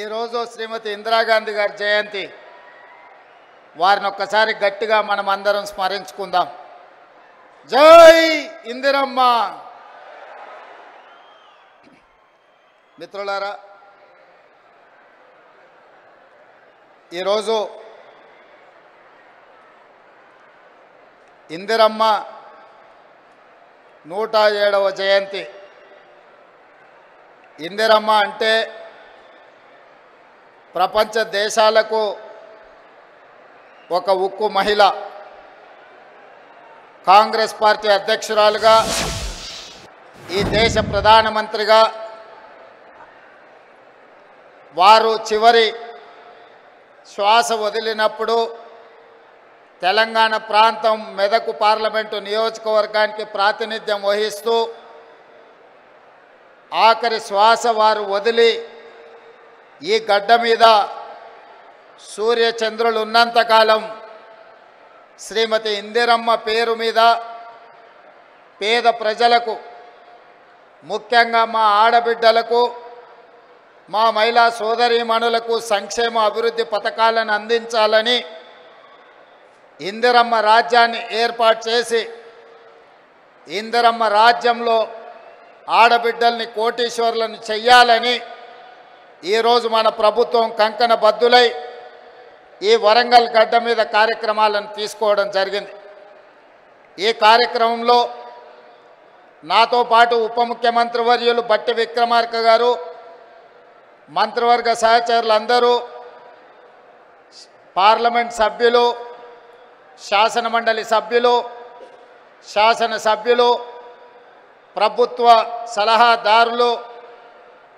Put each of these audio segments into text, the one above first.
ఈరోజు శ్రీమతి ఇందిరాగాంధీ గారి జయంతి. వారిని ఒక్కసారి గట్టిగా మనం అందరం స్మరించుకుందాం. జై ఇందిరమ్మ. మిత్రులారా, ఈరోజు ఇందిరమ్మ 107వ జయంతి. ఇందిరమ్మ అంటే ప్రపంచ దేశాలకు ఒక ఉక్కు మహిళ. కాంగ్రెస్ పార్టీ అధ్యక్షురాలుగా, ఈ దేశ ప్రధానమంత్రిగా వారు చివరి శ్వాస వదిలినప్పుడు తెలంగాణ ప్రాంతం మెదక్ పార్లమెంటు నియోజకవర్గానికి ప్రాతినిధ్యం వహిస్తూ ఆఖరి శ్వాస వారు వదిలి ఈ గడ్డ మీద సూర్యచంద్రులు ఉన్నంతకాలం శ్రీమతి ఇందిరమ్మ పేరు మీద పేద ప్రజలకు, ముఖ్యంగా మా ఆడబిడ్డలకు, మా మహిళా సోదరీమణులకు సంక్షేమ అభివృద్ధి పథకాలను అందించాలని ఇందిరమ్మ రాజ్యాన్ని ఏర్పాటు చేసి ఇందిరమ్మ రాజ్యంలో ఆడబిడ్డల్ని కోటీశ్వరులను చెయ్యాలని ఈరోజు మన ప్రభుత్వం కంకణ బద్దులై ఈ వరంగల్ గడ్డ మీద కార్యక్రమాలను తీసుకోవడం జరిగింది. ఈ కార్యక్రమంలో నాతో పాటు ఉప ముఖ్యమంత్రి వర్యులు బట్టి విక్రమార్క గారు, మంత్రివర్గ సహచరులందరూ, పార్లమెంట్ సభ్యులు, శాసనమండలి సభ్యులు, శాసనసభ్యులు, ప్రభుత్వ సలహాదారులు,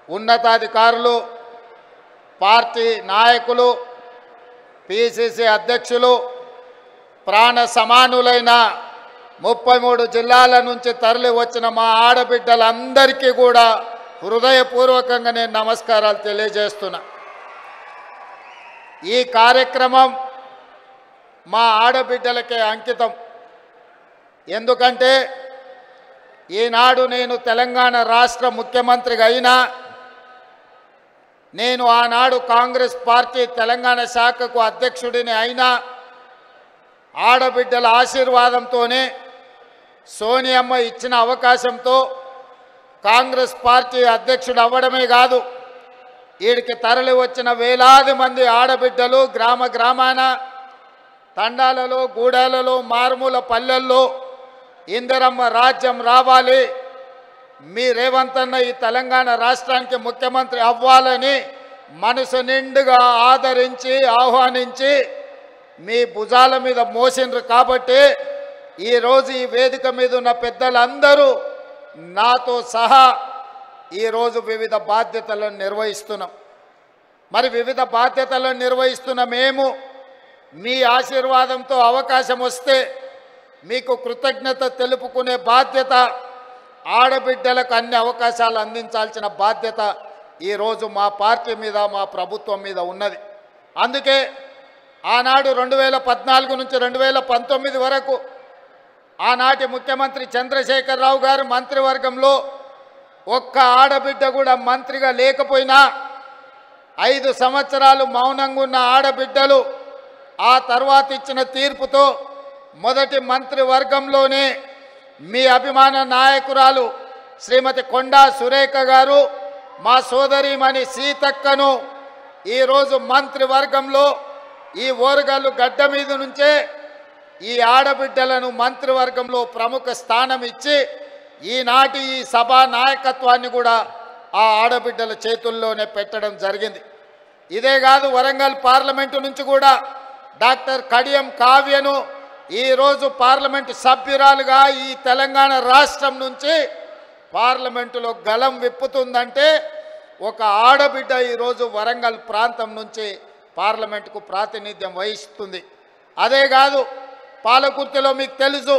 ఉన్నతాధికారులు, పార్టీ నాయకులు, పిసిసి అధ్యక్షులు, ప్రాణ సమానులైన 33 జిల్లాల నుంచి తరలి వచ్చిన మా ఆడబిడ్డలందరికీ కూడా హృదయపూర్వకంగా నేను నమస్కారాలు తెలియజేస్తున్నా. ఈ కార్యక్రమం మా ఆడబిడ్డలకే అంకితం. ఎందుకంటే ఈనాడు నేను తెలంగాణ రాష్ట్ర ముఖ్యమంత్రిగా అయినా, నేను ఆనాడు కాంగ్రెస్ పార్టీ తెలంగాణ శాఖకు అధ్యక్షుడిని అయినా ఆడబిడ్డల ఆశీర్వాదంతోనే, సోనియమ్మ ఇచ్చిన అవకాశంతో కాంగ్రెస్ పార్టీ అధ్యక్షుడు అవ్వడమే కాదు, వీడికి తరలి వచ్చిన వేలాది మంది ఆడబిడ్డలు గ్రామ గ్రామాన, తండాలలో, గూడాలలో, మారుమూల పల్లెల్లో ఇందిరమ్మ రాజ్యం రావాలి, మీ రేవంత్ అన్న ఈ తెలంగాణ రాష్ట్రానికి ముఖ్యమంత్రి అవ్వాలని మనసు నిండుగా ఆదరించి ఆహ్వానించి మీ భుజాల మీద మోసిండ్రు. కాబట్టి ఈరోజు ఈ వేదిక మీద ఉన్న పెద్దలందరూ నాతో సహా ఈరోజు వివిధ బాధ్యతలను నిర్వహిస్తున్నాం. మరి వివిధ బాధ్యతలను నిర్వహిస్తున్న మేము మీ ఆశీర్వాదంతో అవకాశం వస్తే మీకు కృతజ్ఞత తెలుపుకునే బాధ్యత, ఆడబిడ్డలకు అన్ని అవకాశాలు అందించాల్సిన బాధ్యత ఈరోజు మా పార్టీ మీద, మా ప్రభుత్వం మీద ఉన్నది. అందుకే ఆనాడు 2014 నుంచి 2019 వరకు ఆనాటి ముఖ్యమంత్రి చంద్రశేఖరరావు గారు మంత్రివర్గంలో ఒక్క ఆడబిడ్డ కూడా మంత్రిగా లేకపోయినా 5 సంవత్సరాలు మౌనంగా ఉన్న ఆడబిడ్డలు ఆ తర్వాత ఇచ్చిన తీర్పుతో మొదటి మంత్రివర్గంలోనే మీ అభిమాన నాయకురాలు శ్రీమతి కొండా సురేఖ గారు, మా సోదరీమణి సీతక్కను ఈరోజు మంత్రివర్గంలో ఈ ఓరుగల్లు గడ్డ మీద నుంచే ఈ ఆడబిడ్డలను మంత్రివర్గంలో ప్రముఖ స్థానం ఇచ్చి ఈనాటి ఈ సభా నాయకత్వాన్ని కూడా ఆ ఆడబిడ్డల చేతుల్లోనే పెట్టడం జరిగింది. ఇదే కాదు, వరంగల్ పార్లమెంటు నుంచి కూడా డాక్టర్ కడియం కావ్యను ఈరోజు పార్లమెంటు సభ్యురాలుగా ఈ తెలంగాణ రాష్ట్రం నుంచి పార్లమెంటులో గలం విప్పుతుందంటే ఒక ఆడబిడ్డ ఈరోజు వరంగల్ ప్రాంతం నుంచి పార్లమెంటుకు ప్రాతినిధ్యం వహిస్తుంది. అదే కాదు, పాలకుర్తిలో మీకు తెలుసు,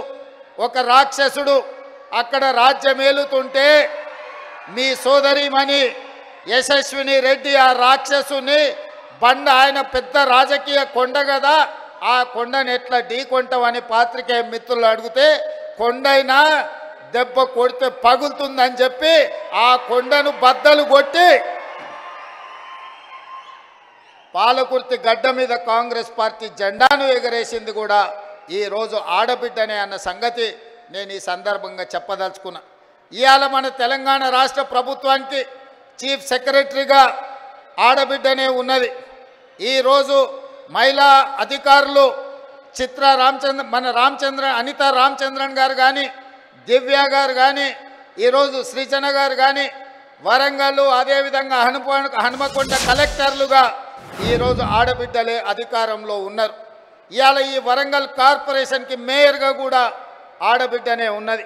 ఒక రాక్షసుడు అక్కడ రాజ్యమేలుతుంటే మీ సోదరీమణి యశస్విని రెడ్డి ఆ రాక్షసుని బండ, ఆయన పెద్ద రాజకీయ కొండ కదా, ఆ కొండను ఎట్లా ఢీకొంటామని పాత్రికేయ మిత్రులు అడిగితే కొండైనా దెబ్బ కొడితే పగులుతుందని చెప్పి ఆ కొండను బద్దలు కొట్టి పాలకుర్తి గడ్డ మీద కాంగ్రెస్ పార్టీ జెండాను ఎగరేసింది కూడా ఈరోజు ఆడబిడ్డనే అన్న సంగతి నేను ఈ సందర్భంగా చెప్పదలుచుకున్నా. ఇవాళ మన తెలంగాణ రాష్ట్ర ప్రభుత్వానికి చీఫ్ సెక్రటరీగా ఆడబిడ్డనే ఉన్నది. ఈరోజు మహిళా అధికారులు అనితా రామచంద్రన్ గారు కానీ, దివ్య గారు కానీ, ఈరోజు శ్రీజన గారు కానీ, వరంగల్ అదేవిధంగా హనుమకొండ కలెక్టర్లుగా ఈరోజు ఆడబిడ్డలే అధికారంలో ఉన్నారు. ఇవాళ ఈ వరంగల్ కార్పొరేషన్కి మేయర్గా కూడా ఆడబిడ్డనే ఉన్నది.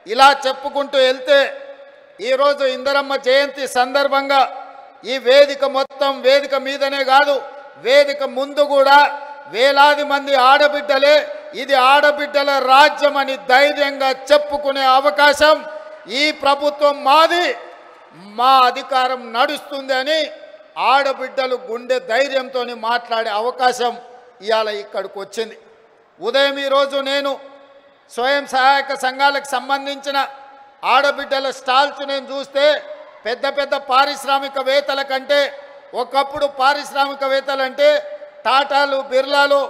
ఇలా చెప్పుకుంటూ వెళ్తే ఈరోజు ఇందిరమ్మ జయంతి సందర్భంగా ఈ వేదిక మొత్తం వేదిక మీదనే కాదు, వేదిక ముందు కూడా వేలాది మంది ఆడబిడ్డలే ఇది ఆడబిడ్డల రాజ్యం అని ధైర్యంగా చెప్పుకునే అవకాశం ఈ ప్రభుత్వం మాది, మా అధికారం నడుస్తుంది అని ఆడబిడ్డలు గుండె ధైర్యంతో మాట్లాడే అవకాశం ఇవాళ ఇక్కడికి వచ్చింది. ఉదయం ఈరోజు నేను స్వయం సహాయక సంఘాలకు సంబంధించిన ఆడబిడ్డల స్టాల్స్ నేను చూస్తే పెద్ద పెద్ద పారిశ్రామికవేత్తల కంటే, ఒకప్పుడు పారిశ్రామికవేత్తలంటే టాటాలు, బిర్లాలు,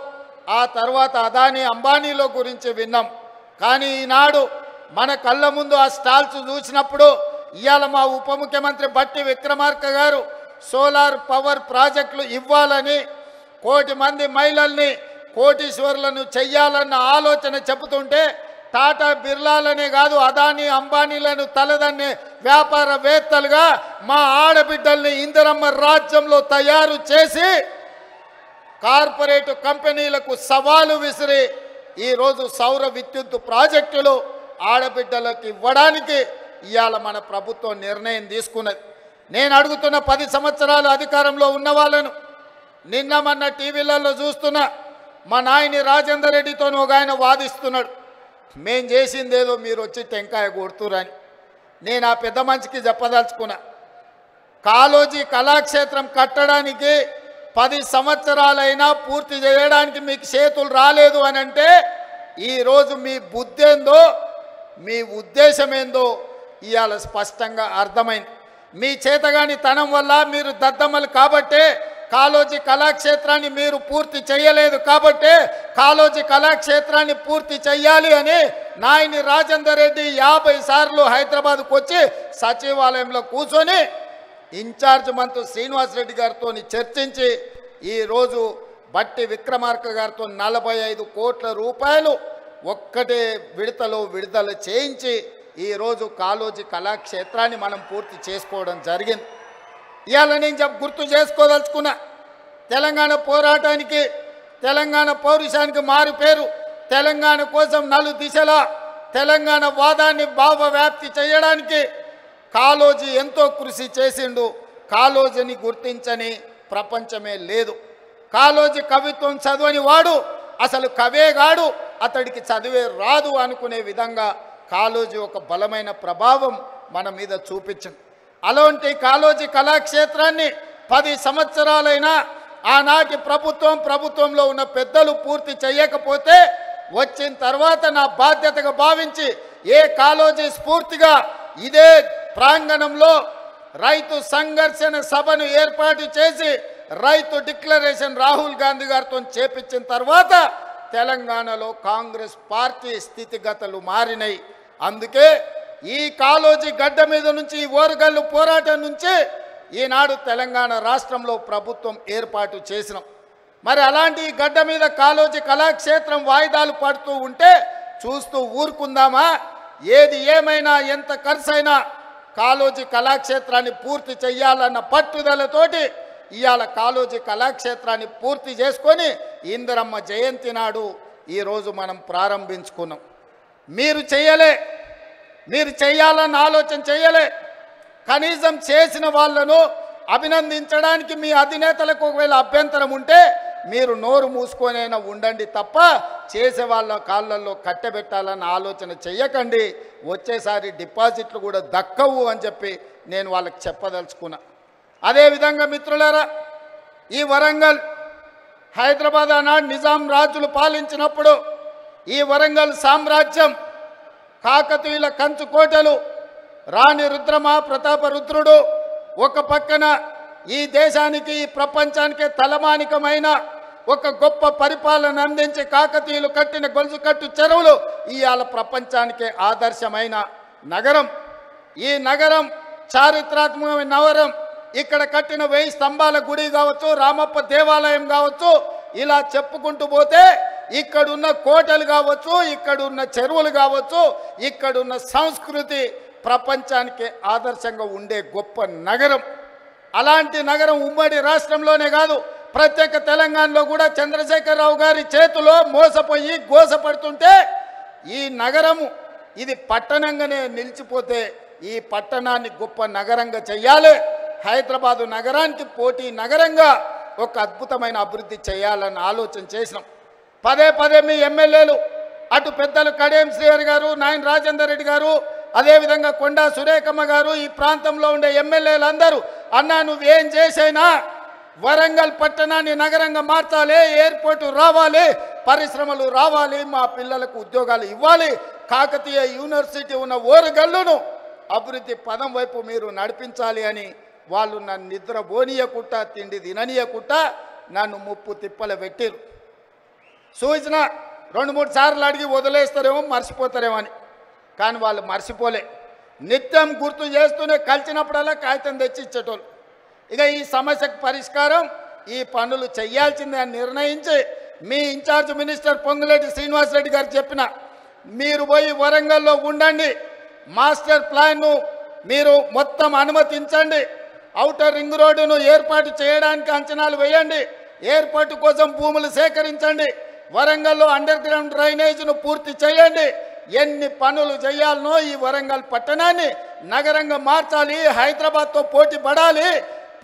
ఆ తర్వాత అదానీ, అంబానీలో గురించి విన్నాం. కానీ ఈనాడు మన కళ్ళ ముందు ఆ స్టాల్స్ చూసినప్పుడు ఇవాళ మా ఉప ముఖ్యమంత్రి బట్టి విక్రమార్క గారు సోలార్ పవర్ ప్రాజెక్టులు ఇవ్వాలని, 1 కోటి మంది మహిళల్ని కోటీశ్వరులను చెయ్యాలన్న ఆలోచన చెబుతుంటే టాటా, బిర్లాలనే కాదు అదానీ, అంబానీలను తలదన్నే వ్యాపారవేత్తలుగా మా ఆడబిడ్డల్ని ఇందిరమ్మ రాజ్యంలో తయారు చేసి కార్పొరేట్ కంపెనీలకు సవాలు విసిరి ఈరోజు సౌర విద్యుత్ ప్రాజెక్టులు ఆడబిడ్డలకు ఇవ్వడానికి ఇవాళ మన ప్రభుత్వం నిర్ణయం తీసుకున్నది. నేను అడుగుతున్న 10 సంవత్సరాలు అధికారంలో ఉన్న వాళ్ళను, నిన్న మొన్న టీవీలలో చూస్తున్నా మా నాయని రాజేందర్ రెడ్డితో ఒక ఆయన వాదిస్తున్నాడు, మేం చేసిందేదో మీరు వచ్చి టెంకాయ కొడుతురని. నేను ఆ పెద్ద మనిషికి చెప్పదలుచుకున్నా, కాళోజీ కళాక్షేత్రం కట్టడానికి 10 సంవత్సరాలైనా పూర్తి చేయడానికి మీకు చేతులు రాలేదు అని అంటే ఈరోజు మీ బుద్ధి ఏందో, మీ ఉద్దేశం ఏందో ఇవాళ స్పష్టంగా అర్థమైంది. మీ చేతగాని తనం వల్ల మీరు దద్దమ్మలు కాబట్టే కాళోజీ కళాక్షేత్రాన్ని మీరు పూర్తి చేయలేదు కాబట్టే కాళోజీ కళాక్షేత్రాన్ని పూర్తి చేయాలి అని నాయని రాజేందర్ రెడ్డి 50 సార్లు హైదరాబాద్కు వచ్చి సచివాలయంలో కూర్చొని ఇన్ఛార్జ్ మంత్రి శ్రీనివాస్ రెడ్డి గారితో చర్చించి ఈరోజు బట్టి విక్రమార్క గారితో 45 కోట్ల రూపాయలు ఒక్కటే విడతలో విడుదల చేయించి ఈరోజు కాళోజీ కళాక్షేత్రాన్ని మనం పూర్తి చేసుకోవడం జరిగింది. ఇవాళ నేను గుర్తు చేసుకోదలుచుకున్నా, తెలంగాణ పోరాటానికి, తెలంగాణ పౌరుషానికి మారు పేరు, తెలంగాణ కోసం 4 దిశలా తెలంగాణ వాదాన్ని భావవ్యాప్తి చేయడానికి కాళోజీ ఎంతో కృషి చేసిండు. కాళోజీని గుర్తించని ప్రపంచమే లేదు. కాళోజీ కవిత్వం చదవని వాడు అసలు కవేగాడు, అతడికి చదివే రాదు అనుకునే విధంగా కాళోజీ ఒక బలమైన ప్రభావం మన మీద చూపించింది. అలాంటి కాళోజీ కళాక్షేత్రాన్ని 10 సంవత్సరాలైనా ఆనాటి ప్రభుత్వంలో ఉన్న పెద్దలు పూర్తి చేయకపోతే వచ్చిన తర్వాత నా బాధ్యతగా భావించి ఏ కాళోజీ స్ఫూర్తిగా ఇదే ప్రాంగణంలో రైతు సంఘర్షణ సభను ఏర్పాటు చేసి రైతు డిక్లరేషన్ రాహుల్ గాంధీ గారితో చేపించిన తర్వాత తెలంగాణలో కాంగ్రెస్ పార్టీ స్థితిగతులు మారినాయి. అందుకే ఈ కాళోజీ గడ్డ మీద నుంచి, ఈ ఓరుగల్లు పోరాటం నుంచి ఈనాడు తెలంగాణ రాష్ట్రంలో ప్రభుత్వం ఏర్పాటు చేసినాం. మరి అలాంటి ఈ గడ్డ మీద కాళోజీ కళాక్షేత్రం వాయిదాలు పడుతూ ఉంటే చూస్తూ ఊరుకుందామా? ఏది ఏమైనా ఎంత ఖర్చైనా కాళోజీ కళాక్షేత్రాన్ని పూర్తి చెయ్యాలన్న పట్టుదలతోటి ఇవాళ కాళోజీ కళాక్షేత్రాన్ని పూర్తి చేసుకొని ఇందిరమ్మ జయంతి నాడు ఈరోజు మనం ప్రారంభించుకున్నాం. మీరు చేయాలన్న ఆలోచన చేయలే. కనీసం చేసిన వాళ్ళను అభినందించడానికి మీ అధినేతలకు ఒకవేళ అభ్యంతరం ఉంటే మీరు నోరు మూసుకొనైనా ఉండండి తప్ప చేసే వాళ్ళ కాళ్ళల్లో కట్టబెట్టాలన్న ఆలోచన చెయ్యకండి. వచ్చేసారి డిపాజిట్లు కూడా దక్కవు అని చెప్పి నేను వాళ్ళకి చెప్పదలుచుకున్నా. అదేవిధంగా మిత్రులారా, ఈ వరంగల్, హైదరాబాద్ ఆనాడు నిజాం రాజులు పాలించినప్పుడు ఈ వరంగల్ సామ్రాజ్యం, కాకతీయుల కంచుకోటలు, రాణి రుద్రమ, ప్రతాప రుద్రుడు ఒక పక్కన, ఈ దేశానికి ఈ ప్రపంచానికి తలమానికమైన ఒక గొప్ప పరిపాలన అందించి కాకతీయులు కట్టిన గొలుసు కట్టు చెరువులు ఇవాళ ప్రపంచానికి ఆదర్శమైన నగరం. ఈ నగరం చారిత్రాత్మకమైన నగరం. ఇక్కడ కట్టిన 1000 స్తంభాల గుడి కావచ్చు, రామప్ప దేవాలయం కావచ్చు, ఇలా చెప్పుకుంటూ పోతే ఇక్కడున్న కోటలు కావచ్చు, ఇక్కడున్న చెరువులు కావచ్చు, ఇక్కడున్న సంస్కృతి ప్రపంచానికి ఆదర్శంగా ఉండే గొప్ప నగరం. అలాంటి నగరం ఉమ్మడి రాష్ట్రంలోనే కాదు, ప్రత్యేక తెలంగాణలో కూడా చంద్రశేఖరరావు గారి చేతిలో మోసపోయి గోసపడుతుంటే ఈ నగరము ఇది పట్టణంగానే నిలిచిపోతే ఈ పట్టణాన్ని గొప్ప నగరంగా చెయ్యాలి. హైదరాబాదు నగరానికి పోటీ నగరంగా ఒక అద్భుతమైన అభివృద్ధి చేయాలని ఆలోచన చేసినాం. పదే పదే మీ ఎమ్మెల్యేలు అటు పెద్దలు కడియం శ్రీహరి గారు, నాయన రాజేందర్ రెడ్డి గారు, అదేవిధంగా కొండా సురేఖమ్మ గారు, ఈ ప్రాంతంలో ఉండే ఎమ్మెల్యేలందరూ అన్నా నువ్వేం చేసైనా వరంగల్ పట్టణాన్ని నగరంగా మార్చాలి, ఎయిర్పోర్టు రావాలి, పరిశ్రమలు రావాలి, మా పిల్లలకు ఉద్యోగాలు ఇవ్వాలి, కాకతీయ యూనివర్సిటీ ఉన్న ఓరుగల్లును అభివృద్ధి పదం వైపు మీరు నడిపించాలి అని వాళ్ళు నన్ను నిద్ర పోనీయకుండా తిండి తిననీయకుండా నన్ను ముప్పు తిప్పలు పెట్టిరు. సూచన 2-3 సార్లు అడిగి వదిలేస్తారేమో మర్చిపోతారేమో అని, కానీ వాళ్ళు మర్చిపోలే. నిత్యం గుర్తు చేస్తూనే కలిసినప్పుడల్లా కాగితం తెచ్చి ఇచ్చేటోళ్ళు. ఇక ఈ సమస్యకు పరిష్కారం ఈ పనులు చేయాల్సిందే అని నిర్ణయించి మీ ఇన్ఛార్జ్ మినిస్టర్ పొంగులేటి శ్రీనివాసరెడ్డి గారు చెప్పిన మీరు పోయి వరంగల్లో ఉండండి, మాస్టర్ ప్లాన్ను మీరు మొత్తం అనుమతించండి, ఔటర్ రింగ్ రోడ్డును ఏర్పాటు చేయడానికి అంచనాలు వేయండి, ఎయిర్పోర్టు కోసం భూములు సేకరించండి, వరంగల్లో అండర్ గ్రౌండ్ డ్రైనేజ్ను పూర్తి చేయండి. ఎన్ని పనులు చేయాలనో ఈ వరంగల్ పట్టణాన్ని నగరంగా మార్చాలి, హైదరాబాద్తో పోటీ పడాలి,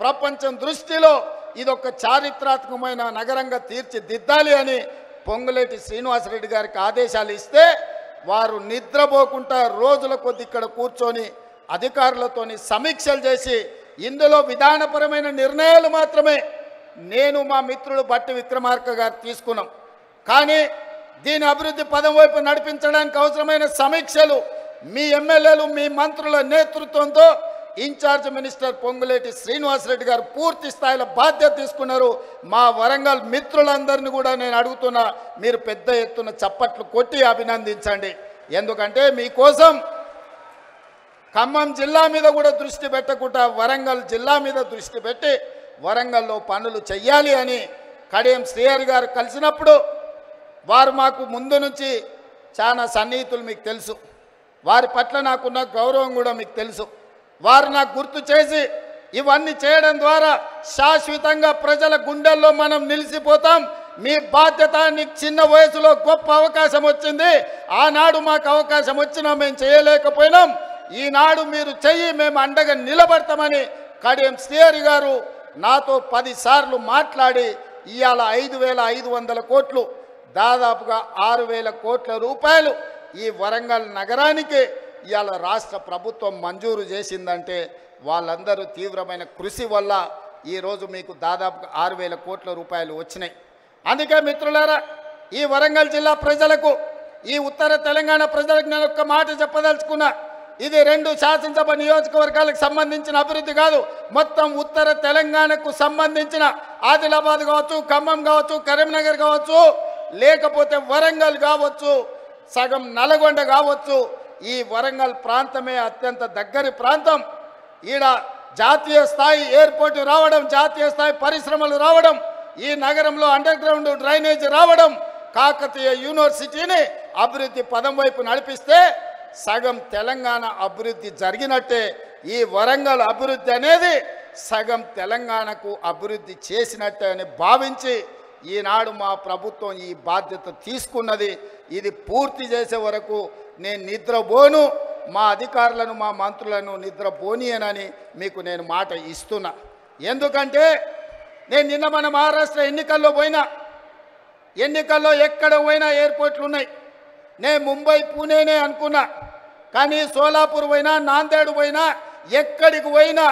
ప్రపంచం దృష్టిలో ఇదొక చారిత్రాత్మకమైన నగరంగా తీర్చిదిద్దాలి అని పొంగులేటి శ్రీనివాసరెడ్డి గారికి ఆదేశాలు ఇస్తే వారు నిద్రపోకుండా రోజుల కొద్ది ఇక్కడ కూర్చొని అధికారులతోని సమీక్షలు చేసి ఇందులో విధానపరమైన నిర్ణయాలు మాత్రమే నేను మా మిత్రుడు బట్టి విక్రమార్క గారు తీసుకున్నాం. కానీ దీని అభివృద్ధి పదం వైపు నడిపించడానికి అవసరమైన సమీక్షలు మీ ఎమ్మెల్యేలు మీ మంత్రుల నేతృత్వంతో ఇన్ఛార్జ్ మినిస్టర్ పొంగులేటి శ్రీనివాసరెడ్డి గారు పూర్తి స్థాయిలో బాధ్యత తీసుకున్నారు. మా వరంగల్ మిత్రులందరినీ కూడా నేను అడుగుతున్నా, మీరు పెద్ద ఎత్తున చప్పట్లు కొట్టి అభినందించండి. ఎందుకంటే మీకోసం ఖమ్మం జిల్లా మీద కూడా దృష్టి పెట్టకుండా వరంగల్ జిల్లా మీద దృష్టి పెట్టి వరంగల్లో పనులు చెయ్యాలి అని కడియం శ్రీహరి గారు కలిసినప్పుడు వారు మాకు ముందు నుంచి చాలా సన్నిహితులు, మీకు తెలుసు. వారి పట్ల నాకున్న గౌరవం కూడా మీకు తెలుసు. వారు నాకు గుర్తు చేసి ఇవన్నీ చేయడం ద్వారా శాశ్వతంగా ప్రజల గుండెల్లో మనం నిలిచిపోతాం. మీ బాధ్యత, నీకు చిన్న వయసులో గొప్ప అవకాశం వచ్చింది, ఆనాడు మాకు అవకాశం వచ్చినా మేము చేయలేకపోయినాం, ఈనాడు మీరు చెయ్యి, మేము అండగా నిలబడతామని కడియం శ్రీహరి గారు నాతో 10 సార్లు మాట్లాడి ఇవాళ 5,500 కోట్లు, దాదాపుగా 6,000 కోట్ల రూపాయలు ఈ వరంగల్ నగరానికి ఇవాళ రాష్ట్ర ప్రభుత్వం మంజూరు చేసిందంటే వాళ్ళందరూ తీవ్రమైన కృషి వల్ల ఈరోజు మీకు దాదాపుగా 6,000 కోట్ల రూపాయలు వచ్చినాయి. అందుకే మిత్రులారా, ఈ వరంగల్ జిల్లా ప్రజలకు, ఈ ఉత్తర తెలంగాణ ప్రజలకు నేను ఒక్క మాట చెప్పదలుచుకున్నా. ఇది 2 శాసనసభ నియోజకవర్గాలకు సంబంధించిన అభివృద్ధి కాదు, మొత్తం ఉత్తర తెలంగాణకు సంబంధించిన ఆదిలాబాద్ కావచ్చు, ఖమ్మం కావచ్చు, కరీంనగర్ కావచ్చు, లేకపోతే వరంగల్ కావచ్చు, సగం నల్గొండ కావచ్చు. ఈ వరంగల్ ప్రాంతమే అత్యంత దగ్గరి ప్రాంతం. ఈడ జాతీయ స్థాయి ఎయిర్పోర్టు రావడం, జాతీయ స్థాయి పరిశ్రమలు రావడం, ఈ నగరంలో అండర్ గ్రౌండ్ డ్రైనేజ్ రావడం, కాకతీయ యూనివర్సిటీని అభివృద్ధి పదం వైపు నడిపిస్తే సగం తెలంగాణ అభివృద్ధి జరిగినట్టే. ఈ వరంగల్ అభివృద్ధి అనేది సగం తెలంగాణకు అభివృద్ధి చేసినట్టే అని భావించి ఈనాడు మా ప్రభుత్వం ఈ బాధ్యత తీసుకున్నది. ఇది పూర్తి చేసే వరకు నేను నిద్రపోను, మా అధికారులను మా మంత్రులను నిద్రపోనీయనని మీకు నేను మాట ఇస్తున్నా. ఎందుకంటే నేను నిన్న మన మహారాష్ట్ర ఎన్నికల్లో పోయినా, ఎన్నికల్లో ఎక్కడ పోయినా ఎయిర్పోర్ట్లు ఉన్నాయి. నేను ముంబై పూణేనే అనుకున్నా, కానీ సోలాపూర్ పోయినా, నాందేడ్ పోయినా, ఎక్కడికి పోయినా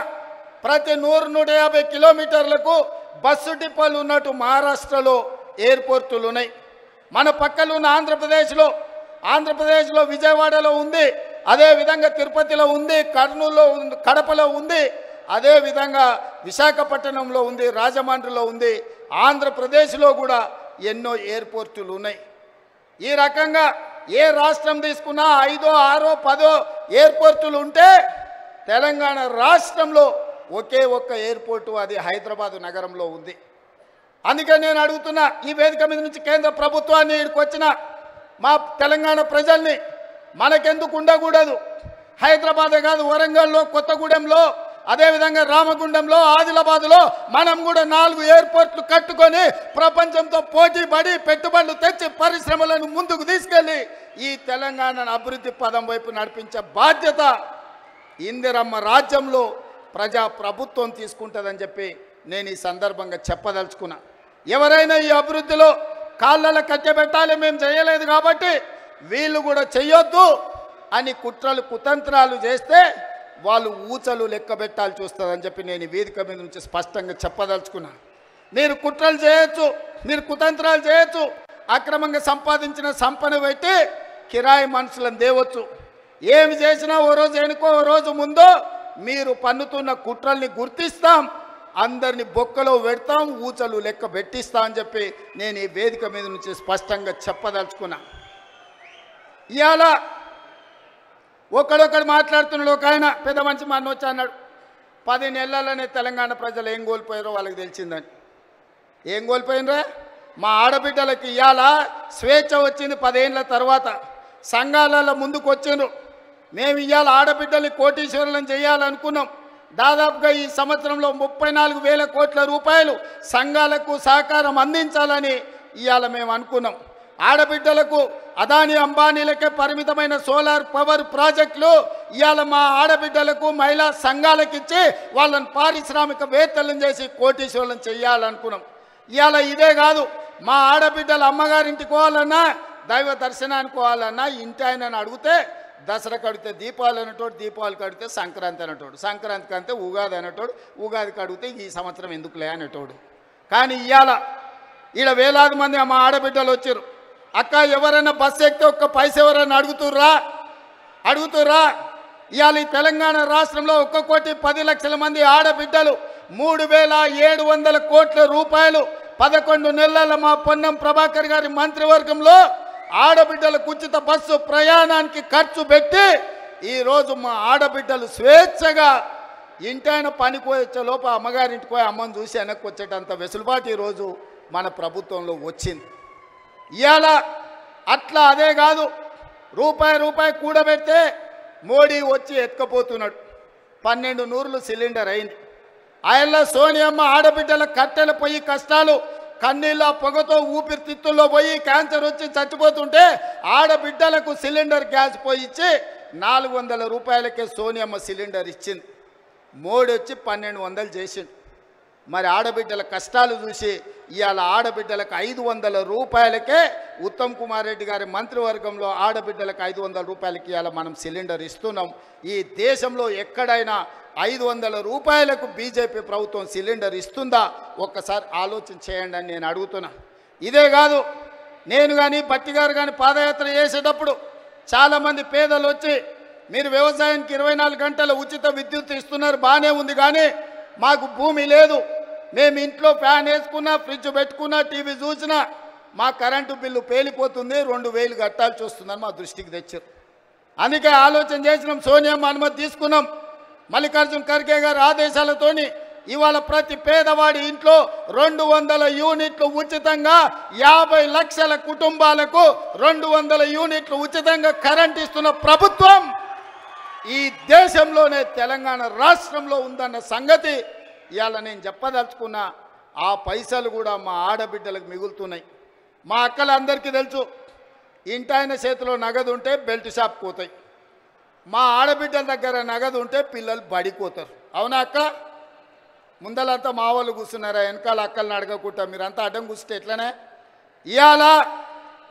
ప్రతి 100-150 కిలోమీటర్లకు బస్సు డిపోలు ఉన్నట్టు మహారాష్ట్రలో ఎయిర్పోర్టులు ఉన్నాయి. మన పక్కన ఉన్న ఆంధ్రప్రదేశ్లో విజయవాడలో ఉంది, అదేవిధంగా తిరుపతిలో ఉంది, కర్నూలులో ఉంది, కడపలో ఉంది, అదేవిధంగా విశాఖపట్నంలో ఉంది, రాజమండ్రిలో ఉంది, ఆంధ్రప్రదేశ్లో కూడా ఎన్నో ఎయిర్పోర్టులు ఉన్నాయి. ఈ రకంగా ఏ రాష్ట్రం తీసుకున్నా 5, 6, 10 ఎయిర్పోర్టులు ఉంటే తెలంగాణ రాష్ట్రంలో ఒకే ఒక్క ఎయిర్పోర్టు, అది హైదరాబాదు నగరంలో ఉంది. అందుకే నేను అడుగుతున్నా, ఈ వేదిక మీద నుంచి కేంద్ర ప్రభుత్వాన్ని ఇక్కడికి వచ్చిన మా తెలంగాణ ప్రజల్ని, మనకెందుకు ఉండకూడదు? హైదరాబాదే కాదు, వరంగల్లో, కొత్తగూడెంలో, అదేవిధంగా రామగుండంలో, ఆదిలాబాద్లో మనం కూడా 4 ఎయిర్పోర్ట్లు కట్టుకొని ప్రపంచంతో పోటీ పడి పెట్టుబడులు తెచ్చి పరిశ్రమలను ముందుకు తీసుకెళ్ళి ఈ తెలంగాణను అభివృద్ధి పదం వైపు నడిపించే బాధ్యత ఇందిరమ్మ రాజ్యంలో ప్రజా ప్రభుత్వం తీసుకుంటుందని చెప్పి నేను ఈ సందర్భంగా చెప్పదలుచుకున్నా. ఎవరైనా ఈ అభివృద్ధిలో కాళ్ళలో కట్టబెట్టాలి, మేము చేయలేదు కాబట్టి వీళ్ళు కూడా చెయ్యొద్దు అని కుట్రలు కుతంత్రాలు చేస్తే వాళ్ళు ఊచలు లెక్క పెట్టాల్సి వస్తుందని చెప్పి నేను ఈ వేదిక మీద నుంచి స్పష్టంగా చెప్పదలుచుకున్నా. మీరు కుట్రలు చేయొచ్చు, మీరు కుతంత్రాలు చేయొచ్చు, అక్రమంగా సంపాదించిన సంపద పెట్టి కిరాయి మనుషులను దేవచ్చు. ఏమి చేసినా ఓ రోజు వెనుకో ఓ రోజు ముందో మీరు పన్నుతున్న కుట్రల్ని గుర్తిస్తాం, అందరిని బొక్కలో పెడతాం, ఊచలు లెక్క పెట్టిస్తా అని చెప్పి నేను ఈ వేదిక మీద నుంచి స్పష్టంగా చెప్పదలుచుకున్నా. ఇవాళ ఒకడొకడు మాట్లాడుతున్నాడు. ఒక ఆయన పెద్ద మనిషి మన వచ్చి అన్నాడు, 10 నెలలనే తెలంగాణ ప్రజలు ఏం కోల్పోయారో వాళ్ళకి తెలిసిందని. ఏం కోల్పోయినరా? మా ఆడబిడ్డలకి ఇవాళ స్వేచ్ఛ వచ్చింది 10 ఏళ్ళ తర్వాత. సంఘాలలో ముందుకు వచ్చిండ్రు. మేము ఇవాళ ఆడబిడ్డల్ని కోటీశ్వరులను చేయాలనుకున్నాం. దాదాపుగా ఈ సంవత్సరంలో 34,000 కోట్ల రూపాయలు సంఘాలకు సహకారం అందించాలని ఇవాళ మేము అనుకున్నాం. ఆడబిడ్డలకు అదాని అంబానీలకే పరిమితమైన సోలార్ పవర్ ప్రాజెక్టులు ఇవాళ మా ఆడబిడ్డలకు మహిళా సంఘాలకు ఇచ్చి వాళ్ళని పారిశ్రామికవేత్తలను చేసి కోటీశ్వరులను చేయాలనుకున్నాం. ఇవాళ ఇదే కాదు, మా ఆడబిడ్డలు అమ్మగారింటికి పోవాలన్నా, దైవ దర్శనానికి పోవాలన్నా ఇంటి ఆయనని అడిగితే దసరాకి అడిగితే దీపావళి అనేటోడు, దీపావళికి అడిగితే సంక్రాంతి అనేటోడు, సంక్రాంతికి అంటే ఉగాది అనేటోడు, ఉగాదికి అడిగితే ఈ సంవత్సరం ఎందుకులే అనేటోడు. కానీ ఇవాళ ఈడ వేలాది మంది మా ఆడబిడ్డలు వచ్చారు. అక్క ఎవరైనా బస్సు ఎక్కితే ఒక్క పైసా ఎవరైనా అడుగుతుర్రా? ఇవాళ ఈ తెలంగాణ రాష్ట్రంలో 1,10,00,000 మంది ఆడబిడ్డలు 3,700 కోట్ల రూపాయలు 11 నెలల మా పొన్నం ప్రభాకర్ గారి మంత్రివర్గంలో ఆడబిడ్డలకు ఉచిత బస్సు ప్రయాణానికి ఖర్చు పెట్టి ఈరోజు మా ఆడబిడ్డలు స్వేచ్ఛగా ఇంటైన పనికి వచ్చే లోపల అమ్మగారింటికి పోయి అమ్మని చూసి వెనక్కి వచ్చేటంత వెసులుబాటు ఈరోజు మన ప్రభుత్వంలో వచ్చింది. ఇవాళ అట్లా అదే కాదు, రూపాయి కూడబెడితే మోడీ వచ్చి ఎత్తుకపోతున్నాడు. 12 నూరులు సిలిండర్ అయింది. ఆయనలో సోనియమ్మ ఆడబిడ్డల కట్టెల పొయ్యి కష్టాలు, కన్నీళ్ళ పొగతో ఊపిరితిత్తుల్లో పోయి క్యాన్సర్ వచ్చి చచ్చిపోతుంటే ఆడబిడ్డలకు సిలిండర్ గ్యాస్ పోయి ఇచ్చి 400 రూపాయలకే సోనియమ్మ సిలిండర్ ఇచ్చింది. మోడీ వచ్చి 1200 చేసిండు. మరి ఆడబిడ్డల కష్టాలు చూసి ఇవాళ ఆడబిడ్డలకు 500 రూపాయలకే ఉత్తమ్ కుమార్ రెడ్డి గారి మంత్రివర్గంలో ఆడబిడ్డలకు 500 రూపాయలకి ఇవాళ మనం సిలిండర్ ఇస్తున్నాం. ఈ దేశంలో ఎక్కడైనా 500 రూపాయలకు బీజేపీ ప్రభుత్వం సిలిండర్ ఇస్తుందా? ఒక్కసారి ఆలోచన చేయండి అని నేను అడుగుతున్నా. ఇదే కాదు, నేను కానీ బట్టి గారు కానీ పాదయాత్ర చేసేటప్పుడు చాలామంది పేదలు వచ్చి మీరు వ్యవసాయానికి 24 గంటల ఉచిత విద్యుత్ ఇస్తున్నారు, బాగానే ఉంది, కానీ మాకు భూమి లేదు, మేము ఇంట్లో ఫ్యాన్ వేసుకున్నా, ఫ్రిడ్జ్ పెట్టుకున్నా, టీవీ చూసినా మా కరెంటు బిల్లు పేలిపోతుంది, 2,000 కట్టాల్సి వస్తుందని మా దృష్టికి తెచ్చారు. అందుకే ఆలోచన చేసినాం, సోనియమ్మ అనుమతి తీసుకున్నాం. మల్లికార్జున ఖర్గే గారి ఆదేశాలతోని ఇవాళ ప్రతి పేదవాడి ఇంట్లో 200 యూనిట్లు ఉచితంగా 50 లక్షల కుటుంబాలకు 200 యూనిట్లు ఉచితంగా కరెంట్ ఇస్తున్న ప్రభుత్వం ఈ దేశంలోనే తెలంగాణ రాష్ట్రంలో ఉందన్న సంగతి ఇవాళ నేను చెప్పదలుచుకున్నా. ఆ పైసలు కూడా మా ఆడబిడ్డలకు మిగులుతున్నాయి. మా అక్కలందరికీ తెలుసు, ఇంటాయన చేతిలో నగదు ఉంటే బెల్ట్ షాప్ పోతాయి, మా ఆడబిడ్డల దగ్గర నగదు ఉంటే పిల్లలు బడిపోతారు. అవునా అక్క? ముందలంతా మా వాళ్ళు కూర్చున్నారా? వెనకాల అక్కల్ని అడగకుండా మీరంతా అడ్డం కూర్చుంటే ఎట్లనే? ఇవాళ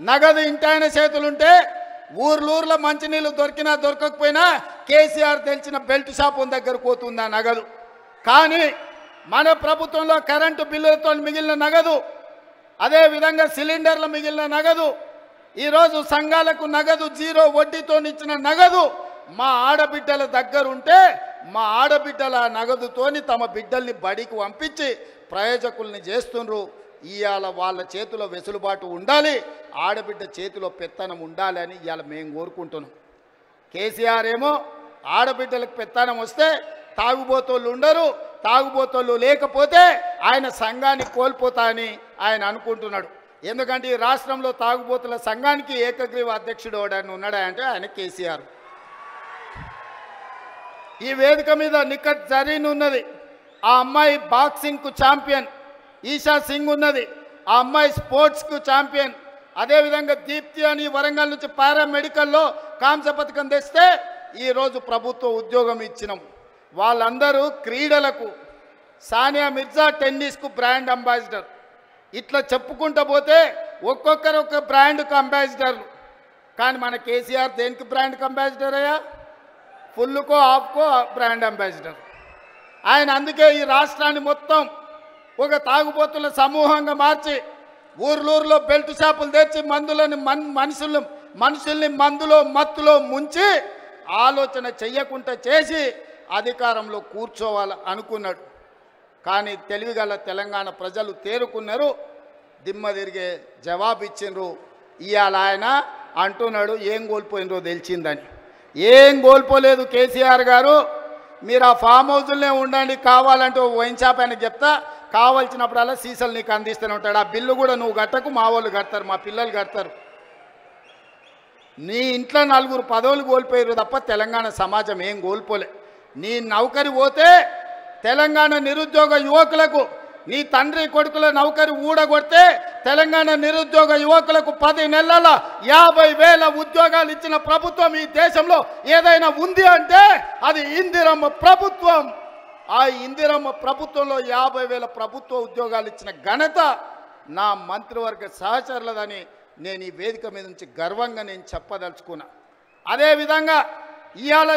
నగదు ఇంటాయన చేతులుంటే ఊర్లూర్లో మంచినీళ్ళు దొరికినా దొరకకపోయినా కేసీఆర్ తెలిసిన బెల్ట్ షాప్ దగ్గర పోతుంది ఆ నగదు. కానీ మన ప్రభుత్వంలో కరెంటు బిల్లులతో మిగిలిన నగదు, అదేవిధంగా సిలిండర్లు మిగిలిన నగదు, ఈరోజు సంఘాలకు నగదు 0 వడ్డీతో ఇచ్చిన నగదు మా ఆడబిడ్డల దగ్గర ఉంటే మా ఆడబిడ్డల నగదుతోని తమ బిడ్డల్ని బడికి పంపించి ప్రయోజకుల్ని చేస్తుండ్రు. ఇవాళ వాళ్ళ చేతిలో వెసులుబాటు ఉండాలి, ఆడబిడ్డ చేతిలో పెత్తనం ఉండాలి అని ఇవాళ మేము కోరుకుంటున్నాం. కేసీఆర్ ఏమో ఆడబిడ్డలకు పెత్తనం వస్తే తాగుబోతోళ్ళు ఉండరు, తాగుబోతోళ్ళు లేకపోతే ఆయన సంఘాన్ని కోల్పోతా అని ఆయన అనుకుంటున్నాడు. ఎందుకంటే ఈ రాష్ట్రంలో తాగుబోతుల సంఘానికి ఏకగ్రీవ అధ్యక్షుడు ఎవడని ఉన్నాడా అంటే ఆయన కేసీఆర్. ఈ వేదిక మీద నిఖత్ జరీన్ ఉన్నది, ఆ అమ్మాయి బాక్సింగ్కు ఛాంపియన్. ఈషా సింగ్ ఉన్నది, ఆ అమ్మాయి స్పోర్ట్స్కు ఛాంపియన్. అదేవిధంగా దీప్తి అని వరంగల్ నుంచి పారామెడికల్లో కాంస్య పథకం తెస్తే ఈరోజు ప్రభుత్వ ఉద్యోగం ఇచ్చినాం. వాళ్ళందరూ క్రీడలకు, సానియా మిర్జా టెన్నిస్కు బ్రాండ్ అంబాసిడర్. ఇట్లా చెప్పుకుంటూ పోతే ఒక్కొక్కరు ఒక బ్రాండ్కు అంబాసిడర్లు. కానీ మన కేసీఆర్ దేనికి బ్రాండ్కి అంబాసిడర్ అయ్యా? ఫుల్కో హాఫ్కో బ్రాండ్ అంబాసిడర్ ఆయన. అందుకే ఈ రాష్ట్రాన్ని మొత్తం ఒక తాగుబోతుల సమూహంగా మార్చి ఊర్లూరులో బెల్ట్ షాపులు తెచ్చి మందులని మనుషుల్ని మందులో మత్తులో ముంచి ఆలోచన చెయ్యకుండా చేసి అధికారంలో కూర్చోవాలి అనుకున్నాడు. కానీ తెలివిగల తెలంగాణ ప్రజలు తేరుకున్నారు, దిమ్మ తిరిగే జవాబు ఇచ్చిండ్రు. ఇవాళ ఆయన అంటున్నాడు ఏం కోల్పోయినరో తెలిసిందని. ఏం కోల్పోలేదు కేసీఆర్ గారు, మీరు ఆ ఫామ్ హౌజుల్నే ఉండండి, కావాలంటే వైన్ షాప్ ఆయనకు చెప్తా, కావాల్సినప్పుడల్లా సీసాలు నీకు అందిస్తూనే ఉంటాడు. ఆ బిల్లు కూడా నువ్వు కట్టకు, మా వాళ్ళు కడతారు, మా పిల్లలు కడతారు. నీ ఇంట్లో 4 పదవులు కోల్పోయారు తప్ప తెలంగాణ సమాజం ఏం కోల్పోలే. నీ నౌకరి పోతే తెలంగాణ నిరుద్యోగ యువకులకు, నీ తండ్రి కొడుకుల నౌకరి ఊడగొడితే తెలంగాణ నిరుద్యోగ యువకులకు 10 నెలల 50,000 ఉద్యోగాలు ఇచ్చిన ప్రభుత్వం ఈ దేశంలో ఏదైనా ఉంది అంటే అది ఇందిరమ్మ ప్రభుత్వం. ఆ ఇందిరమ్మ ప్రభుత్వంలో 50,000 ప్రభుత్వ ఉద్యోగాలు ఇచ్చిన ఘనత నా మంత్రివర్గ సహచరులదని నేను ఈ వేదిక మీద నుంచి గర్వంగా నేను చెప్పదలుచుకున్నా. అదేవిధంగా ఇవాళ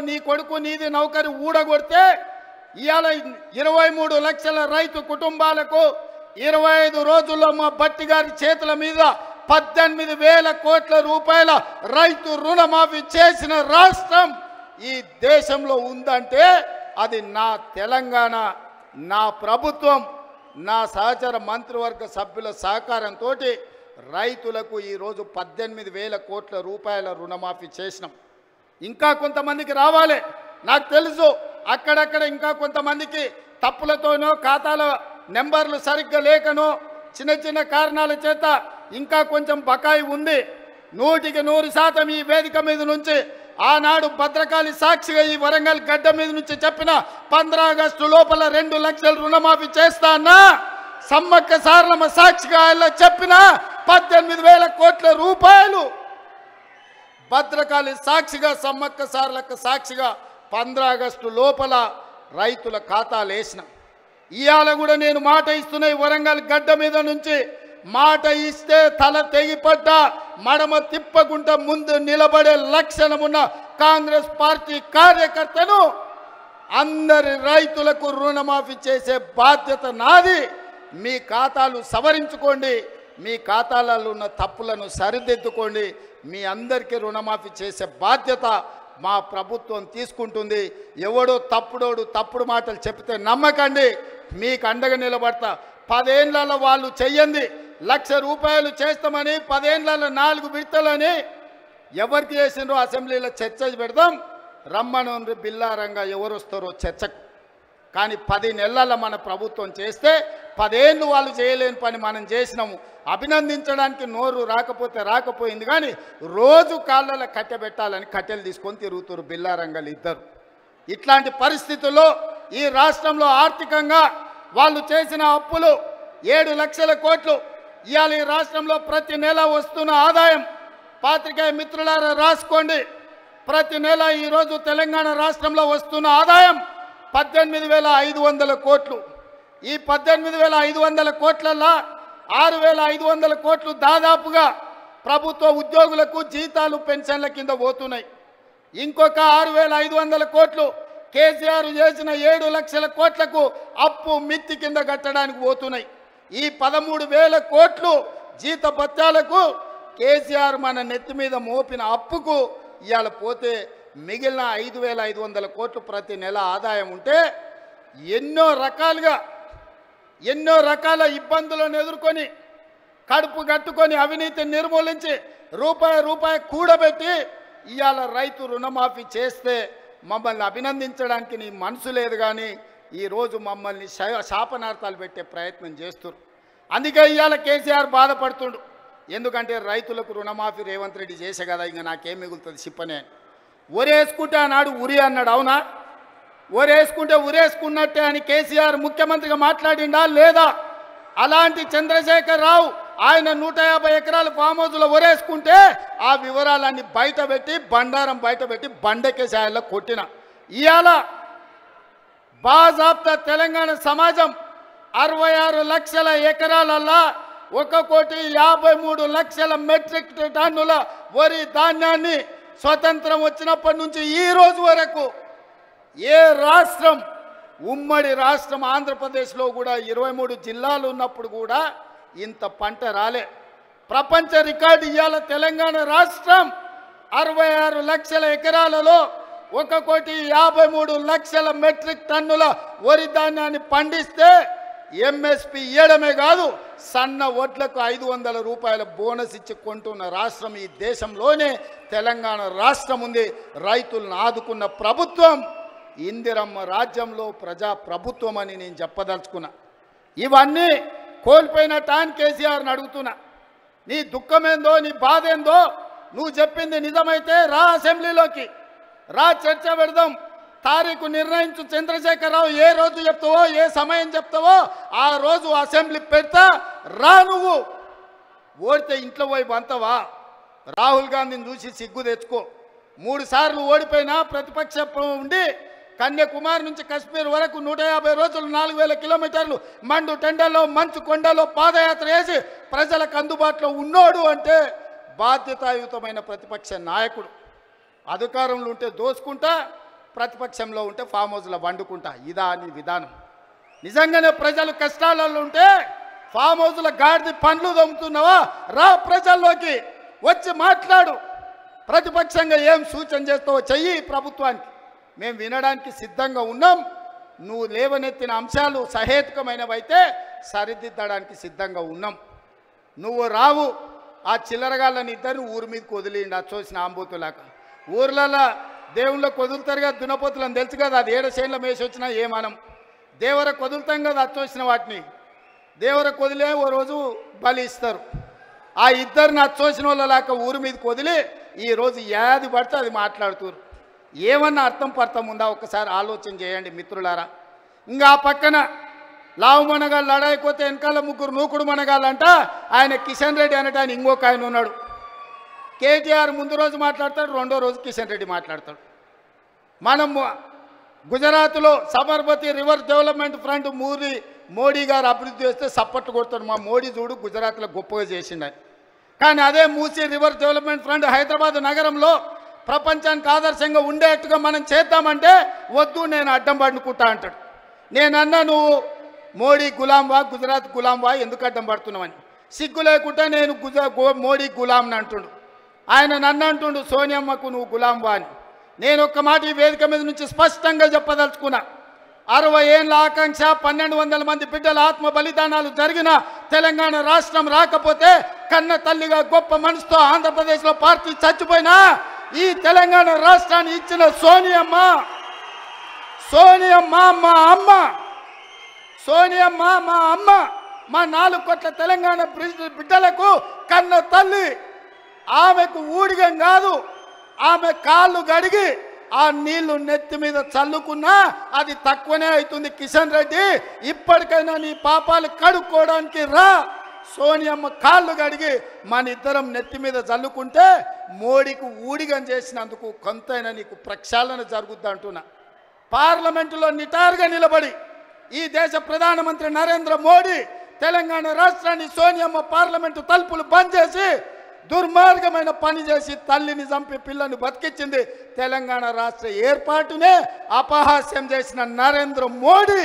నీ కొడుకు నీది నౌకరి ఊడగొడితే ఇవాళ 23 లక్షల రైతు కుటుంబాలకు 25 రోజుల్లో మా భట్టి గారి చేతుల మీద 18,000 కోట్ల రూపాయల రైతు రుణమాఫీ చేసిన రాష్ట్రం ఈ దేశంలో ఉందంటే అది నా తెలంగాణ, నా ప్రభుత్వం, నా సహచర మంత్రివర్గ సభ్యుల సహకారంతో రైతులకు ఈరోజు 18,000 కోట్ల రూపాయల రుణమాఫీ చేసినాం. ఇంకా కొంతమందికి రావాలి, నాకు తెలుసు. అక్కడక్కడ ఇంకా కొంతమందికి తప్పులతోనో ఖాతాల నెంబర్లు సరిగ్గా లేకనో చిన్న చిన్న కారణాల చేత ఇంకా కొంచెం బకాయి ఉంది. 100% ఈ వేదిక మీద నుంచి ఆనాడు భద్రకాళి సాక్షిగా ఈ వరంగల్ గడ్డ మీద నుంచి చెప్పిన 15 ఆగస్టు లోపల 2 లక్షల రుణమాఫీ చేస్తా అన్నా, సమ్మక్క సారలమ్మ సాక్షిగా ఆయన చెప్పిన 18,000 కోట్ల రూపాయలు భద్రకాళి సాక్షిగా, సమ్మక్క సారలక్క సాక్షిగా 15 ఆగస్టు లోపల రైతుల ఖాతాలు వేసిన. ఇవాళ కూడా నేను మాట ఇస్తున్నా, ఈ వరంగల్ గడ్డ మీద నుంచి మాట ఇస్తే తల తెగిపడ్డ మడమ తిప్పకుండా ముందు నిలబడే లక్షణమున్న కాంగ్రెస్ పార్టీ కార్యకర్తను అందరి రైతులకు రుణమాఫీ చేసే బాధ్యత నాది. మీ ఖాతాలు సవరించుకోండి, మీ ఖాతాలలో ఉన్న తప్పులను సరిదిద్దుకోండి. మీ అందరికీ రుణమాఫీ చేసే బాధ్యత మా ప్రభుత్వం తీసుకుంటుంది. ఎవడో తప్పుడు మాటలు చెప్తే నమ్మకండి, మీకు అండగా నిలబడతా. 10 ఏళ్లలో వాళ్ళు చెయ్యండి, 1,00,000 రూపాయలు చేస్తామని 10 ఏళ్లలో 4 విడతలని ఎవరికి చేసిండ్రో అసెంబ్లీలో చర్చ పెడదాం, రమ్మను బిల్లారంగా ఎవరు వస్తారో చర్చకు. కానీ 10 నెలల మన ప్రభుత్వం చేస్తే 10 ఏళ్ళు వాళ్ళు చేయలేని పని మనం చేసినాము. అభినందించడానికి నోరు రాకపోయింది, కానీ రోజు కాళ్ళలో కట్టెబెట్టాలని కట్టెలు తీసుకొని తిరుగుతారు బిల్లారంగలు ఇద్దరు. ఇట్లాంటి పరిస్థితుల్లో ఈ రాష్ట్రంలో ఆర్థికంగా వాళ్ళు చేసిన అప్పులు 7 లక్షల కోట్లు. ఇవాళ ఈ రాష్ట్రంలో ప్రతి నెల వస్తున్న ఆదాయం, పాత్రికేయ మిత్రులారా రాసుకోండి, ప్రతి నెల ఈరోజు తెలంగాణ రాష్ట్రంలో వస్తున్న ఆదాయం 18,500 కోట్లు. ఈ 18,500 కోట్లల్లో 6,500 కోట్లు దాదాపుగా ప్రభుత్వ ఉద్యోగులకు జీతాలు పెన్షన్ల కింద పోతున్నాయి. ఇంకొక 6,500 కోట్లు కేసీఆర్ చేసిన 7 లక్షల కోట్లకు అప్పు మిత్తి కింద కట్టడానికి పోతున్నాయి. ఈ 13,000 కోట్లు జీతభత్యాలకు కేసీఆర్ మన నెత్తి మీద మోపిన అప్పుకు ఇవాళ పోతే మిగిలిన 5,500 కోట్లు ప్రతి నెల ఆదాయం ఉంటే ఎన్నో రకాల ఇబ్బందులను ఎదుర్కొని కడుపు కట్టుకొని అవినీతిని నిర్మూలించి రూపాయి కూడబెట్టి ఇవాళ రైతు రుణమాఫీ చేస్తే మమ్మల్ని అభినందించడానికి నీ మనసు లేదు, కానీ ఈరోజు మమ్మల్ని శాపనార్థాలు పెట్టే ప్రయత్నం చేస్తున్నారు. అందుకే ఇవాళ కేసీఆర్ బాధపడుతుండు. ఎందుకంటే రైతులకు రుణమాఫీ రేవంత్ రెడ్డి చేసే కదా, ఇంకా నాకేం మిగులుతుంది చెప్పనే. ఒరేసుకుంటే ఆనాడు ఉరి అన్నాడు, అవునా? ఒరేసుకుంటే ఉరేసుకున్నట్టే అని కేసీఆర్ ముఖ్యమంత్రిగా మాట్లాడిండా లేదా? అలాంటి చంద్రశేఖర్ రావు ఆయన 150 ఎకరాలు ఫామ్ హౌస్లో ఒరేసుకుంటే ఆ వివరాలన్నీ బయటపెట్టి బండారం బయటపెట్టి బండకేసాయల్లో కొట్టిన. ఇవాళ బాజాబ్తా తెలంగాణ సమాజం 66 లక్షల ఎకరాలల్లా 1,53,00,000 మెట్రిక్ టన్నుల వరి ధాన్యాన్ని స్వతంత్రం వచ్చినప్పటి నుంచి ఈ రోజు వరకు ఏ రాష్ట్రం, ఉమ్మడి రాష్ట్రం ఆంధ్రప్రదేశ్లో కూడా 23 జిల్లాలు ఉన్నప్పుడు కూడా ఇంత పంట రాలే. ప్రపంచ రికార్డు ఇవాళ తెలంగాణ రాష్ట్రం 66 లక్షల ఎకరాలలో 1,53,00,000 మెట్రిక్ టన్నుల వరి ధాన్యాన్ని పండిస్తే ఎంఎస్పి ఇవ్వడమే కాదు, సన్న వడ్లకు 500 రూపాయల బోనస్ ఇచ్చి కొంటున్న రాష్ట్రం ఈ దేశంలోనే తెలంగాణ రాష్ట్రం ఉంది. రైతులను ఆదుకున్న ప్రభుత్వం ఇందిరమ్మ రాజ్యంలో ప్రజా ప్రభుత్వం అని నేను చెప్పదలుచుకున్నా. ఇవన్నీ కోల్పోయిన టాన్ కేసీఆర్ని అడుగుతున్నా, నీ దుఃఖమేందో నీ బాధ ఏందో నువ్వు చెప్పింది నిజమైతే రా, అసెంబ్లీలోకి రా, చర్చ పెడదాం, తారీఖు నిర్ణయించు. చంద్రశేఖరరావు ఏ రోజు చెప్తావో ఏ సమయం చెప్తావో ఆ రోజు అసెంబ్లీ పెడతా రా. నువ్వు ఓడితే ఇంట్లో పోయి బంతవా? రాహుల్ గాంధీని చూసి సిగ్గు తెచ్చుకో. 3 సార్లు ఓడిపోయినా ప్రతిపక్షం ఉండి కన్యాకుమారి నుంచి కశ్మీర్ వరకు 150 రోజులు 4,000 కిలోమీటర్లు మండు టెండలో మంచు కొండలో పాదయాత్ర చేసి ప్రజలకు అందుబాటులో ఉన్నోడు అంటే బాధ్యతాయుతమైన ప్రతిపక్ష నాయకుడు. అధికారంలో ఉంటే దోసుకుంటా, ప్రతిపక్షంలో ఉంటే ఫామ్ హౌస్లో వండుకుంటా. ఇదా నీ విధానం? నిజంగానే ప్రజలు కష్టాలలో ఉంటే ఫామ్ హౌస్లో గాడిద పండ్లు దొమ్ముతున్నావా? రా, ప్రజల్లోకి వచ్చి మాట్లాడు. ప్రతిపక్షంగా ఏం సూచన చేస్తావో చెయ్యి ప్రభుత్వానికి. మేము వినడానికి సిద్ధంగా ఉన్నాం. నువ్వు లేవనెత్తిన అంశాలు సహేతుకమైనవైతే సరిదిద్దడానికి సిద్ధంగా ఉన్నాం. నువ్వు రావు. ఆ చిల్లరగాళ్ళని ఇద్దరు ఊరి మీదకి వదిలిండి, అచ్చోసిన ఆంబోతులాక. ఊర్లలో దేవుళ్ళకి వదులుతారు కదా దున్నపోతులని తెలుసు కదా, అది 7 శైన్ల మేసి వచ్చినా ఏమనం. దేవరకు వదులుతాం కదా అచ్చోసిన వాటిని, దేవరకు వదిలే ఓ రోజు బలి ఇస్తారు. ఆ ఇద్దరిని అచ్చోసిన వాళ్ళలాక ఊరి మీదకి వదిలి ఈరోజు ఏది పడితే అది మాట్లాడుతున్నారు. ఏమన్నా అర్థం ఉందా? ఒక్కసారి ఆలోచన చేయండి మిత్రులారా. ఇంకా ఆ పక్కన లావు మనగాళ్ళు లడాయిపోతే వెనకాల 3 నూకుడు మనగాళ్ళంట. ఆయన కిషన్ రెడ్డి అనట, ఆయన ఇంకొక ఆయన ఉన్నాడు. కేటీఆర్ ముందు రోజు మాట్లాడతాడు, రెండో రోజు కిషన్ రెడ్డి మాట్లాడతాడు. మనం గుజరాత్లో Sabarmati river development front Modi గారు అభివృద్ధి చేస్తే సప్పట్లు కొడతాడు. మా మోడీ చూడు గుజరాత్లో గొప్పగా చేసిండని. కానీ అదే Musi river development front Hyderabad నగరంలో ప్రపంచానికి ఆదర్శంగా ఉండేట్టుగా మనం చేద్దామంటే వద్దు, నేను అడ్డం పడుకుంటా అంటాడు. నేనన్నా నువ్వు మోడీ గులాంవా, గుజరాత్ గులాంవా, ఎందుకు అడ్డం పడుతున్నావని. సిగ్గు లేకుండా నేను మోడీ గులాంని అంటుండు. ఆయన నన్ను అంటుండు సోనియమ్మకు నువ్వు గులాంవా అని. నేను ఒక్క మాట ఈ వేదిక మీద నుంచి స్పష్టంగా చెప్పదలుచుకున్నా. 60 ఏళ్ళ ఆకాంక్ష, 1200 మంది బిడ్డల ఆత్మ బలిదానాలు జరిగిన తెలంగాణ రాష్ట్రం రాకపోతే, కన్న తల్లిగా గొప్ప మనసుతో ఆంధ్రప్రదేశ్లో పార్టీ చచ్చిపోయినా ఈ తెలంగాణ రాష్ట్రాన్ని ఇచ్చిన సోనియమ్మ మా అమ్మ, సోనియమ్మ మా అమ్మ, మా 4 కోట్ల తెలంగాణ బిడ్డలకు కన్న తల్లి. ఆమెకు ఊడిగం కాదు, ఆమె కాళ్ళు గడిగి ఆ నీళ్లు నెత్తి మీద చల్లుకున్నా అది తక్కువనే అవుతుంది. కిషన్ రెడ్డి, ఇప్పటికైనా నీ పాపాలు కడుక్కోవడానికి రా. సోనియమ్మ కాళ్ళు గడిగి మన ఇద్దరం నెత్తి మీద చల్లుకుంటే మోడీకి ఊడిగం చేసినందుకు కొంతైనా నీకు ప్రక్షాళన జరుగుద్ది అంటున్నా. పార్లమెంటులో నిటారుగా నిలబడి ఈ దేశ ప్రధానమంత్రి నరేంద్ర మోడీ తెలంగాణ రాష్ట్రాన్ని సోనియమ్మ పార్లమెంటు తలుపులు బంద్ చేసి దుర్మార్గమైన పని చేసి తల్లిని చంపి పిల్లని బతికించింది. తెలంగాణ రాష్ట్ర ఏర్పాటునే అపహాస్యం చేసిన నరేంద్ర మోడీ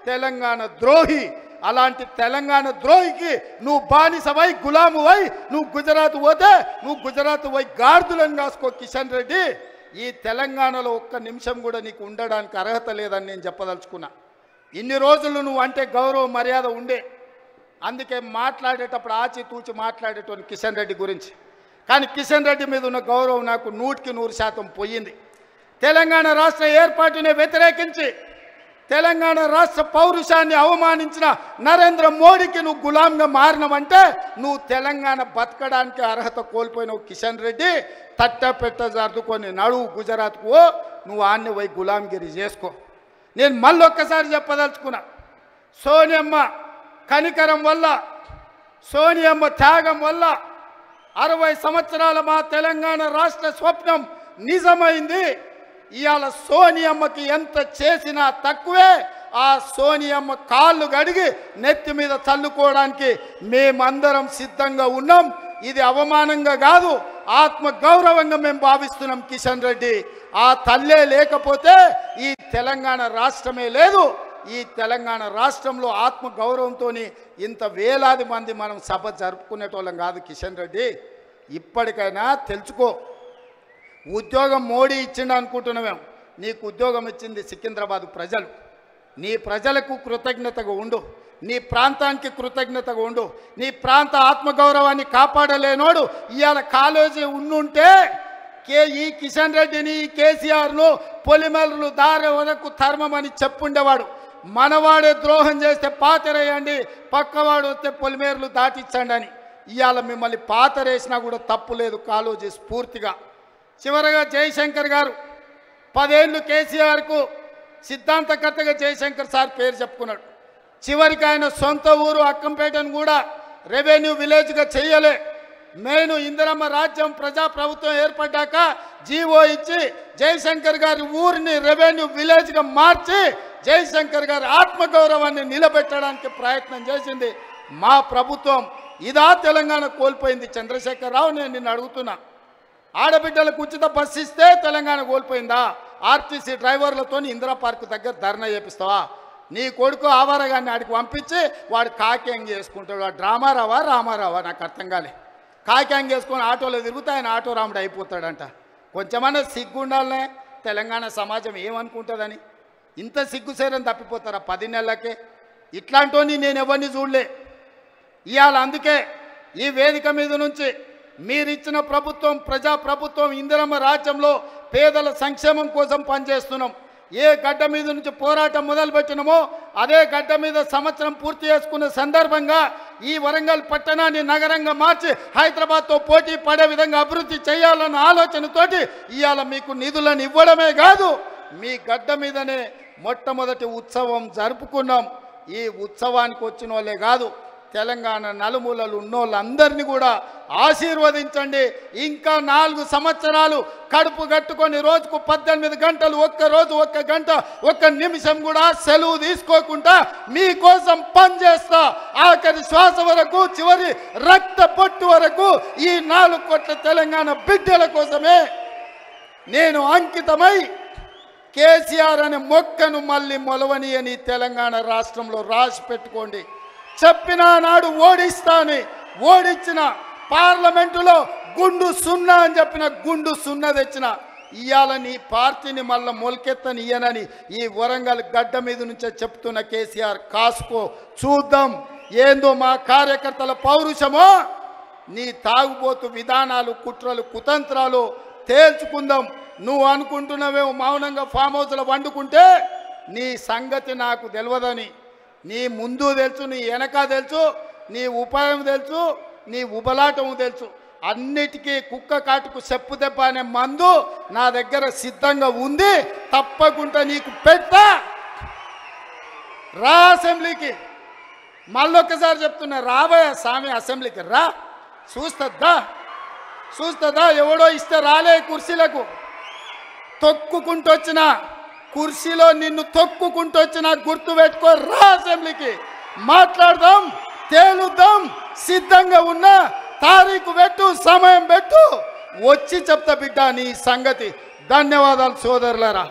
తెలంగాణ ద్రోహి. అలాంటి తెలంగాణ ద్రోహికి నువ్వు బానిసవై గులామువై నువ్వు గుజరాత్ పోతే నువ్వు గుజరాత్ పోయి గాడిదలను కాసుకో కిషన్ రెడ్డి. ఈ తెలంగాణలో ఒక్క నిమిషం కూడా నీకు ఉండడానికి అర్హత లేదని నేను చెప్పదలుచుకున్నా. ఇన్ని రోజులు నువ్వు అంటే గౌరవ మర్యాద ఉండే, అందుకే మాట్లాడేటప్పుడు ఆచితూచి మాట్లాడేటోని కిషన్ రెడ్డి గురించి. కానీ కిషన్ రెడ్డి మీద ఉన్న గౌరవం నాకు 100% పోయింది. తెలంగాణ రాష్ట్ర ఏర్పాటుని వ్యతిరేకించి తెలంగాణ రాష్ట్ర పౌరుషాన్ని అవమానించిన నరేంద్ర మోడీకి నువ్వు గులాంగా మారినవంటే నువ్వు తెలంగాణ బతకడానికి అర్హత కోల్పోయినావు. కిషన్ రెడ్డి తట్టపెట్ట జరుపుకొని నడువు గుజరాత్కు, నువ్వు ఆన్ని పోయి గులాంగిరి చేసుకో. నేను మళ్ళొక్కసారి చెప్పదలుచుకున్నా, సోనియమ్మ కనికరం వల్ల, సోనియమ్మ త్యాగం వల్ల 60 సంవత్సరాల మా తెలంగాణ రాష్ట్ర స్వప్నం నిజమైంది. ఇవాళ సోనియమ్మకి ఎంత చేసినా తక్కువే. ఆ సోనియమ్మ కాళ్ళు గడిగి నెత్తి మీద చల్లుకోవడానికి మేమందరం సిద్ధంగా ఉన్నాం. ఇది అవమానంగా కాదు, ఆత్మ గౌరవంగా మేము భావిస్తున్నాం. కిషన్ రెడ్డి ఆ తల్లే లేకపోతే ఈ తెలంగాణ రాష్ట్రమే లేదు. ఈ తెలంగాణ రాష్ట్రంలో ఆత్మ గౌరవంతో ఇంత వేలాది మంది మనం సభ జరుపుకునేటోళ్ళం కాదు. కిషన్ రెడ్డి ఇప్పటికైనా తెలుసుకో, ఉద్యోగం మోడీ ఇచ్చిండు అనుకుంటున్నామేం, నీకు ఉద్యోగం ఇచ్చింది సికింద్రాబాద్ ప్రజలు. నీ ప్రజలకు కృతజ్ఞతగా ఉండు, నీ ప్రాంతానికి కృతజ్ఞతగా ఉండు. నీ ప్రాంత ఆత్మగౌరవాన్ని కాపాడలేనోడు ఇవాళ కాలేజీ ఉండుంటే ఈ కిషన్ రెడ్డిని, కేసీఆర్ను పొలిమేరలు దారి వరకు ధర్మమని చెప్పుండేవాడు. మనవాడే ద్రోహం చేస్తే పాతరేయండి, పక్కవాడు వస్తే పొలిమేరలు దాటించండి అని. ఇవాళ మిమ్మల్ని పాతరేసినా కూడా తప్పు లేదు కాలేజీ స్ఫూర్తిగా. చివరగా జయశంకర్ గారు 10 ఏళ్ళు కేసీఆర్కు సిద్ధాంతకర్తగా జయశంకర్ సార్ పేరు చెప్పుకున్నాడు. చివరికి ఆయన సొంత ఊరు అక్కంపేటను కూడా రెవెన్యూ విలేజ్గా చేయలే. మెయిన్ ఇందిరమ్మ రాజ్యం ప్రజాప్రభుత్వం ఏర్పడ్డాక జీవో ఇచ్చి జయశంకర్ గారి ఊరిని రెవెన్యూ విలేజ్గా మార్చి జయశంకర్ గారి ఆత్మగౌరవాన్ని నిలబెట్టడానికి ప్రయత్నం చేసింది మా ప్రభుత్వం. ఇదా తెలంగాణ కోల్పోయింది? చంద్రశేఖరరావు, నేను నిన్ను అడుగుతున్నా, ఆడబిడ్డలకు ఉచిత బస్సు ఇస్తే తెలంగాణ కోల్పోయిందా? ఆర్టీసీ డ్రైవర్లతో ఇందిరా పార్క్ దగ్గర ధర్నా చేపిస్తావా? నీ కొడుకు ఆవారగాన్ని ఆడికి పంపించి వాడు కాక్యాంగ్ చేసుకుంటాడు. వాడు రామారావా నాకు అర్థం కాలే. కాక్యాంగ్ చేసుకొని ఆటోలో తిరుగుతా ఆయన ఆటో రాముడు అయిపోతాడంట. కొంచెమన్నా సిగ్గు ఉండాలనే తెలంగాణ సమాజం ఏమనుకుంటుందని. ఇంత సిగ్గుసేరని తప్పిపోతారా 10 నెలలకే? ఇట్లాంటి నేను ఎవరిని చూడలే. ఇవాళ అందుకే ఈ వేదిక మీద నుంచి మీరిచ్చిన ప్రభుత్వం ప్రజాప్రభుత్వం ఇందిరమ్మ రాజ్యంలో పేదల సంక్షేమం కోసం పనిచేస్తున్నాం. ఏ గడ్డ మీద నుంచి పోరాటం మొదలుపెట్టినామో అదే గడ్డ మీద సంవత్సరం పూర్తి చేసుకున్న సందర్భంగా ఈ వరంగల్ పట్టణాన్ని నగరంగా మార్చి హైదరాబాద్తో పోటీ పడే విధంగా అభివృద్ధి చేయాలన్న ఆలోచనతోటి ఇవాళ మీకు నిధులను ఇవ్వడమే కాదు, మీ గడ్డ మీదనే మొట్టమొదటి ఉత్సవం జరుపుకున్నాం. ఈ ఉత్సవానికి వచ్చిన వాళ్ళే కాదు, తెలంగాణ నలుమూలలు ఉన్నోళ్ళందరినీ కూడా ఆశీర్వదించండి. ఇంకా 4 సంవత్సరాలు కడుపు కట్టుకొని రోజుకు 18 గంటలు, ఒక్కరోజు 1 గంట 1 నిమిషం కూడా సెలవు తీసుకోకుండా మీకోసం పనిచేస్తా. ఆఖరి శ్వాస వరకు, చివరి రక్త పొట్టు వరకు ఈ 4 కోట్ల తెలంగాణ బిడ్డల కోసమే నేను అంకితమై కేసీఆర్ అనే మొక్కను మళ్ళీ మొలవని అని తెలంగాణ రాష్ట్రంలో రాసి పెట్టుకోండి. చెప్పిన నాడు ఓడిస్తాని, ఓడించిన పార్లమెంటులో గుండు 0 అని చెప్పిన గుండు 0 తెచ్చిన. ఇవాళ నీ పార్టీని మళ్ళీ మొలకెత్తని ఇయ్యనని ఈ వరంగల్ గడ్డ మీద నుంచే చెప్తున్న కేసీఆర్, కాసుకో, చూద్దాం ఏందో మా కార్యకర్తల పౌరుషమో, నీ తాగుబోతు విధానాలు, కుట్రలు, కుతంత్రాలు తేల్చుకుందాం. నువ్వు అనుకుంటున్నావేమో మౌనంగా ఫామ్ హౌస్లో వండుకుంటే నీ సంగతి నాకు తెలియదని. నీ ముందు తెలుసు, నీ వెనక తెలుసు, నీ ఉపాయం తెలుసు, నీ ఉబలాటం తెలుసు. అన్నిటికీ కుక్క కాటుకు చెప్పు దెబ్బ అనే మందు నా దగ్గర సిద్ధంగా ఉంది. తప్పకుండా నీకు పెట్టా. రా అసెంబ్లీకి. మళ్ళొక్కసారి చెప్తున్నా, రాబోయే స్వామి అసెంబ్లీకి రా. చూస్తుందా ఎవడో ఇస్తే రాలే కుర్చీలకు. తొక్కుకుంటూ వచ్చిన కుర్చీలో నిన్ను తొక్కుకుంటూ వచ్చిన గుర్తు పెట్టుకో. రా అసెంబ్లీకి, మాట్లాడదాం, తేలుద్దాం. సిద్ధంగా ఉన్నా తారీఖు పెట్టు, సమయం పెట్టు, వచ్చి చెప్తా బిడ్డ నీ సంగతి. ధన్యవాదాలు సోదరులారా.